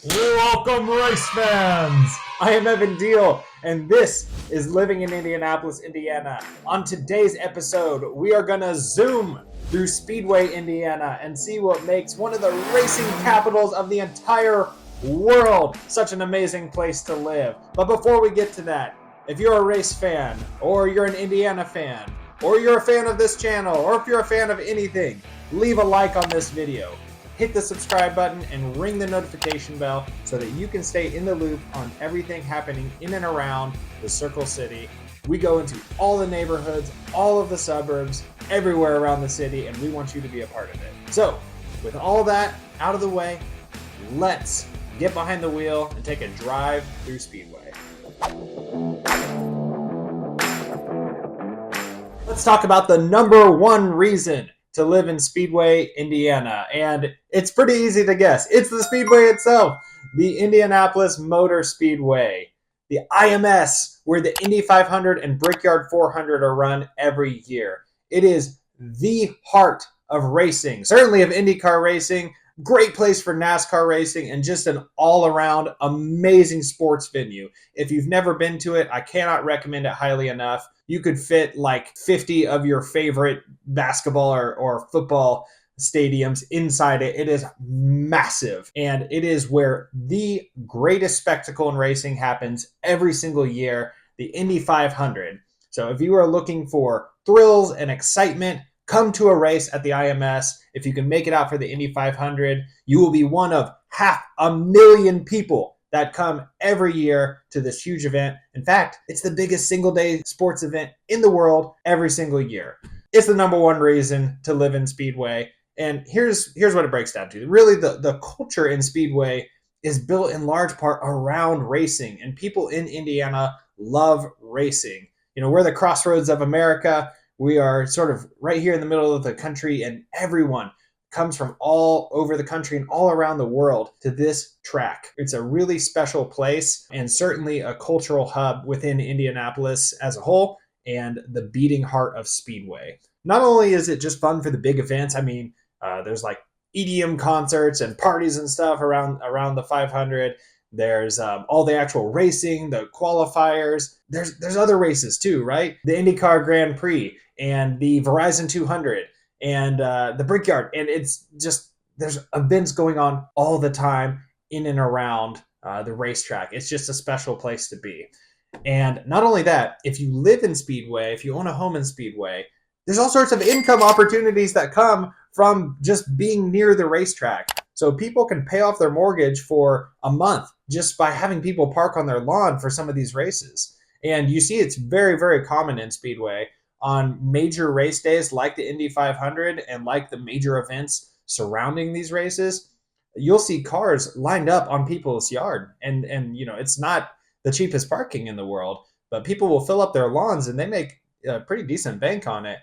Welcome, race fans! I am Evan Deal, and this is Living in Indianapolis, Indiana. On today's episode, we are going to zoom through Speedway, Indiana, and see what makes one of the racing capitals of the entire world such an amazing place to live. But before we get to that, if you're a race fan, or you're an Indiana fan, or you're a fan of this channel, or if you're a fan of anything, leave a like on this video. Hit the subscribe button and ring the notification bell so that you can stay in the loop on everything happening in and around the Circle City. We go into all the neighborhoods, all of the suburbs, everywhere around the city, and we want you to be a part of it. So, with all that out of the way, let's get behind the wheel and take a drive through Speedway. Let's talk about the number one reason to live in Speedway, Indiana. And it's pretty easy to guess. It's the Speedway itself, the Indianapolis Motor Speedway, the IMS, where the Indy 500 and Brickyard 400 are run every year. It is the heart of racing, certainly of IndyCar racing, great place for NASCAR racing, and just an all-around amazing sports venue. If you've never been to it, I cannot recommend it highly enough. You could fit like 50 of your favorite basketball or football stadiums inside it. It is massive, and it is where the greatest spectacle in racing happens every single year, the Indy 500. So if you are looking for thrills and excitement, come to a race at the IMS. If you can make it out for the Indy 500, you will be one of 500,000 people that come every year to this huge event. In fact, it's the biggest single-day sports event in the world every single year. It's the number one reason to live in Speedway. And here's what it breaks down to. Really, the culture in Speedway is built in large part around racing, and people in Indiana love racing. You know, we're the crossroads of America. We are sort of right here in the middle of the country, and everyone comes from all over the country and all around the world to this track. It's a really special place and certainly a cultural hub within Indianapolis as a whole and the beating heart of Speedway. Not only is it just fun for the big events, I mean, there's like EDM concerts and parties and stuff around the 500. There's all the actual racing, the qualifiers. There's other races too, right? The IndyCar Grand Prix and the Verizon 200 and the Brickyard. And it's just, there's events going on all the time in and around the racetrack. It's just a special place to be. And not only that, if you live in Speedway, if you own a home in Speedway, there's all sorts of income opportunities that come from just being near the racetrack. So people can pay off their mortgage for a month just by having people park on their lawn for some of these races. And you see it's very, very common in Speedway on major race days like the Indy 500 and like the major events surrounding these races. You'll see cars lined up on people's yard. And you know, it's not the cheapest parking in the world, but people will fill up their lawns and they make a pretty decent bank on it.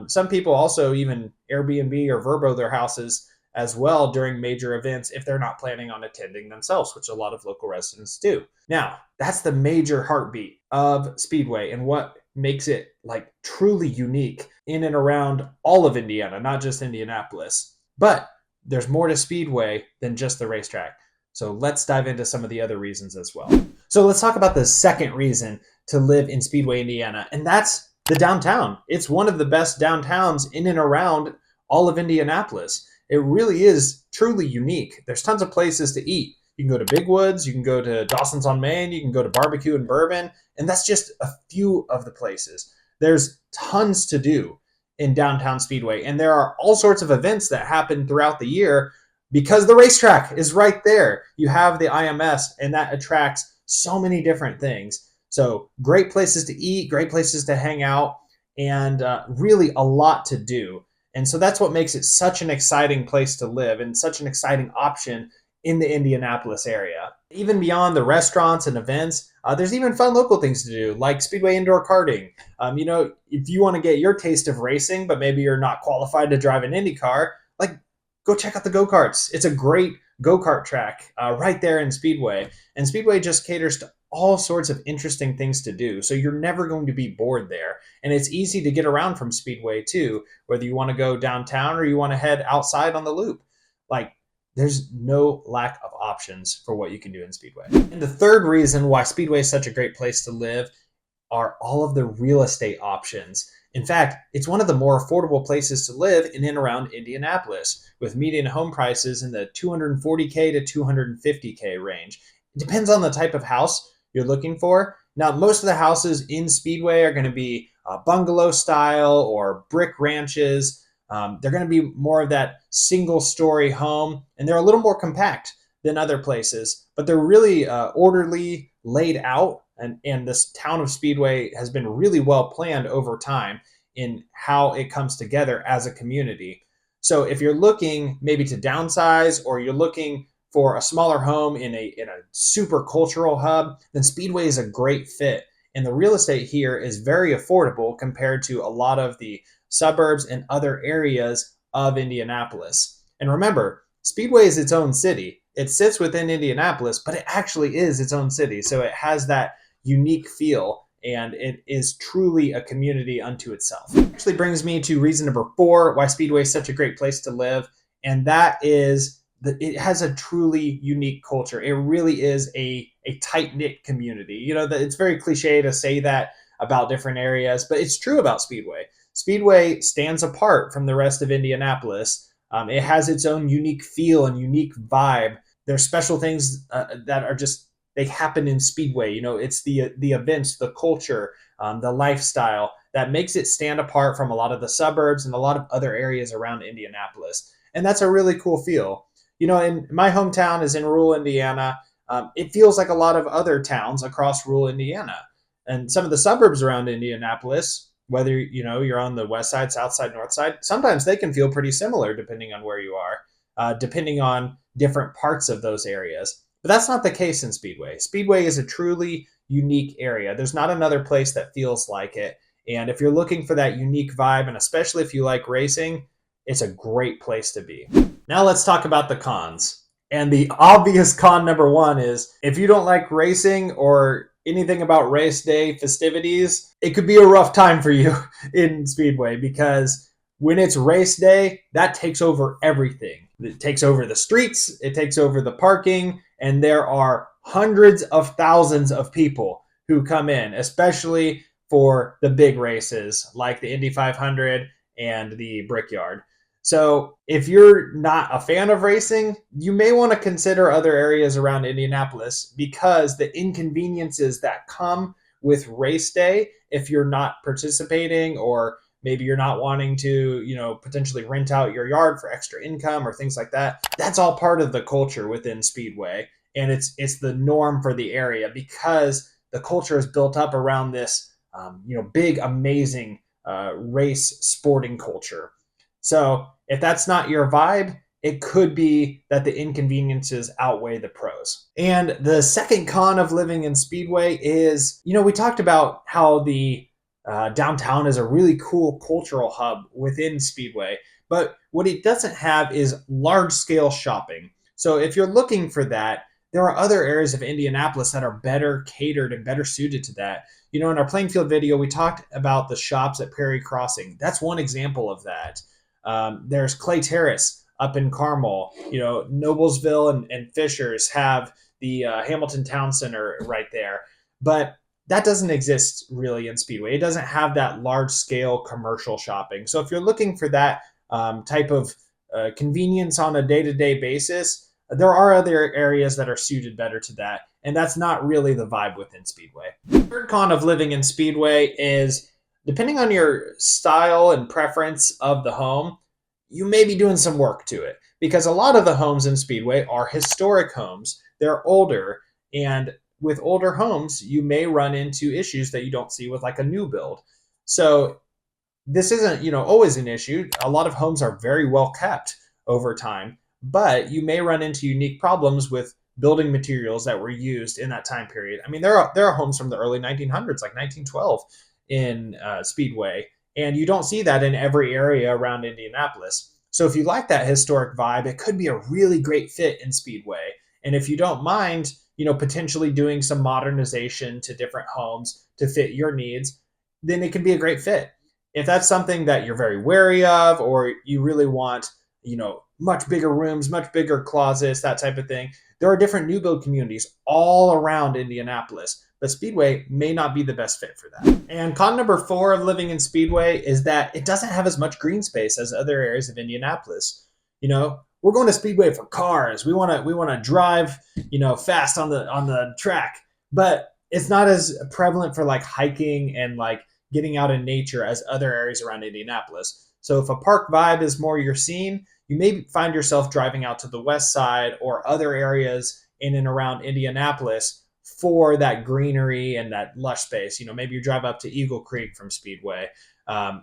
Some people also even Airbnb or Vrbo their houses as well during major events if they're not planning on attending themselves, which a lot of local residents do. Now, that's the major heartbeat of Speedway and what makes it like truly unique in and around all of Indiana, not just Indianapolis. But there's more to Speedway than just the racetrack. So let's dive into some of the other reasons as well. So let's talk about the second reason to live in Speedway, Indiana, and that's the downtown. It's one of the best downtowns in and around all of Indianapolis. It really is truly unique. There's tons of places to eat. You can go to Big Woods, you can go to Dawson's on Main, you can go to Barbecue and Bourbon, and that's just a few of the places. There's tons to do in downtown Speedway, and there are all sorts of events that happen throughout the year because the racetrack is right there. You have the IMS, and that attracts so many different things. So great places to eat, great places to hang out, and really a lot to do. And so that's what makes it such an exciting place to live and such an exciting option in the Indianapolis area. Even beyond the restaurants and events, there's even fun local things to do, like Speedway indoor karting. You know, if you want to get your taste of racing, but maybe you're not qualified to drive an Indy car, like go check out the go-karts. It's a great go-kart track right there in Speedway. And Speedway just caters to all sorts of interesting things to do. So you're never going to be bored there. And it's easy to get around from Speedway too, whether you want to go downtown or you want to head outside on the loop. Like there's no lack of options for what you can do in Speedway. And the third reason why Speedway is such a great place to live are all of the real estate options. In fact, it's one of the more affordable places to live in and around Indianapolis, with median home prices in the $240K to $250K range. It depends on the type of house you're looking for. Now, most of the houses in Speedway are going to be bungalow style or brick ranches. They're going to be more of that single story home, and they're a little more compact than other places, but they're really orderly, laid out. And this town of Speedway has been really well planned over time in how it comes together as a community. So if you're looking maybe to downsize, or you're looking for a smaller home in a super cultural hub, then Speedway is a great fit. And the real estate here is very affordable compared to a lot of the suburbs and other areas of Indianapolis. And remember, Speedway is its own city. It sits within Indianapolis, but it actually is its own city. So it has that unique feel, and it is truly a community unto itself. It actually brings me to reason number 4 why Speedway is such a great place to live, and that is that it has a truly unique culture. It really is a tight-knit community. You know, it's very cliche to say that about different areas, but it's true about Speedway. Speedway stands apart from the rest of Indianapolis. It has its own unique feel and unique vibe. There's special things that are just, they happen in Speedway. You know, it's the events, the culture, the lifestyle that makes it stand apart from a lot of the suburbs and a lot of other areas around Indianapolis. And that's a really cool feel. You know, in my hometown is in rural Indiana. It feels like a lot of other towns across rural Indiana. And some of the suburbs around Indianapolis, whether you're on the west side, south side, north side, sometimes they can feel pretty similar depending on where you are, depending on different parts of those areas. But that's not the case in Speedway. Speedway is a truly unique area. There's not another place that feels like it. And if you're looking for that unique vibe, and especially if you like racing, it's a great place to be. Now let's talk about the cons. And the obvious con number 1 is, if you don't like racing or anything about race day festivities, it could be a rough time for you in Speedway, because when it's race day, that takes over everything. It takes over the streets, it takes over the parking, and there are hundreds of thousands of people who come in, especially for the big races like the Indy 500 and the Brickyard. So if you're not a fan of racing, you may want to consider other areas around Indianapolis, because the inconveniences that come with race day, if you're not participating, or maybe you're not wanting to, potentially rent out your yard for extra income or things like that, that's all part of the culture within Speedway. And it's the norm for the area, because the culture is built up around this, big, amazing race sporting culture. So if that's not your vibe, it could be that the inconveniences outweigh the pros. And the second con of living in Speedway is, we talked about how the downtown is a really cool cultural hub within Speedway, but what it doesn't have is large scale shopping. So if you're looking for that, there are other areas of Indianapolis that are better catered and better suited to that. In our Plainfield video, we talked about the shops at Perry Crossing. That's one example of that. There's Clay Terrace up in Carmel. Noblesville and Fishers have the Hamilton Town Center right there. But that doesn't exist really in Speedway. It doesn't have that large scale commercial shopping. So if you're looking for that type of convenience on a day-to-day basis, there are other areas that are suited better to that. And that's not really the vibe within Speedway. The third con of living in Speedway is, depending on your style and preference of the home, you may be doing some work to it, because a lot of the homes in Speedway are historic homes. They're older, and with older homes, you may run into issues that you don't see with like a new build. So this isn't, always an issue. A lot of homes are very well kept over time, but you may run into unique problems with building materials that were used in that time period. I mean, there are homes from the early 1900s, like 1912 in Speedway, and you don't see that in every area around Indianapolis. So if you like that historic vibe, it could be a really great fit in Speedway. And if you don't mind, potentially doing some modernization to different homes to fit your needs, then it can be a great fit. If that's something that you're very wary of, or you really want, much bigger rooms, much bigger closets, that type of thing. There are different new build communities all around Indianapolis, but Speedway may not be the best fit for that. And con number 4 of living in Speedway is that it doesn't have as much green space as other areas of Indianapolis. You know, we're going to Speedway for cars. We want to drive, fast on the track, but it's not as prevalent for like hiking and like getting out in nature as other areas around Indianapolis. So if a park vibe is more your scene, you may find yourself driving out to the west side or other areas in and around Indianapolis for that greenery and that lush space. Maybe you drive up to Eagle Creek from Speedway,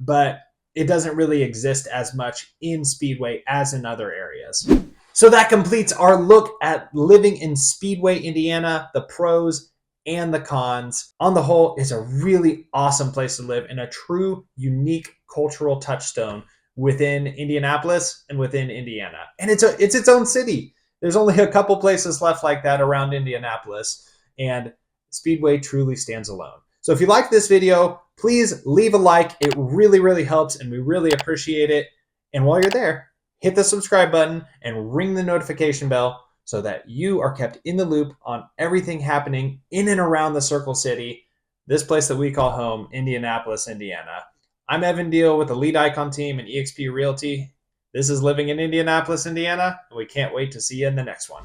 but it doesn't really exist as much in Speedway as in other areas. So that completes our look at living in Speedway, Indiana, the pros and the cons. On the whole, it's a really awesome place to live and a true unique cultural touchstone within Indianapolis and within Indiana. And it's its own city. There's only a couple places left like that around Indianapolis, and Speedway truly stands alone. So if you like this video, please leave a like. It really, really helps, and we really appreciate it. And while you're there, hit the subscribe button and ring the notification bell so that you are kept in the loop on everything happening in and around the Circle City, this place that we call home, Indianapolis, Indiana. I'm Evan Deal with the Lead Icon team and eXp Realty. This is Living in Indianapolis, Indiana, and we can't wait to see you in the next one.